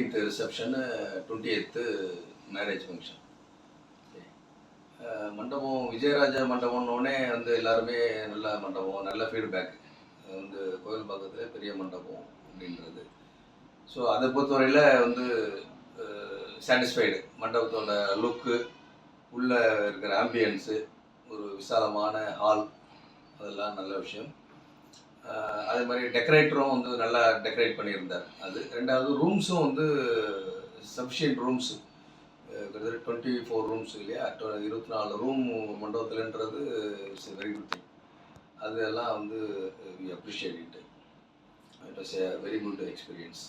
19th reception, 20th marriage function. மண்டபம் விஜயராஜா மண்டபம்னோடனே வந்து எல்லாருமே நல்ல மண்டபம், நல்ல ஃபீட்பேக். வந்து கோயில் பக்கத்தில் பெரிய மண்டபம் அப்படின்றது. ஸோ அதை பொறுத்தவரையில் வந்து சாட்டிஸ்ஃபைடு. மண்டபத்தோட லுக்கு, உள்ளே இருக்கிற ஆம்பியன்ஸு, ஒரு விசாலமான ஹால், அதெல்லாம் நல்ல விஷயம். அதே மாதிரி டெக்கரேட்டரும் வந்து நல்லா டெக்கரேட் பண்ணியிருந்தார். அது ரெண்டாவது ரூம்ஸும் வந்து சஃபிஷியன்ட் ரூம்ஸு, கிட்டத்தட்ட 24 ரூம்ஸ் இல்லையா, 24 ரூம் மண்டபத்தில்ன்றது இட்ஸ் வெரி குட் திங். அதெல்லாம் வந்து we appreciate it. It was a very good experience.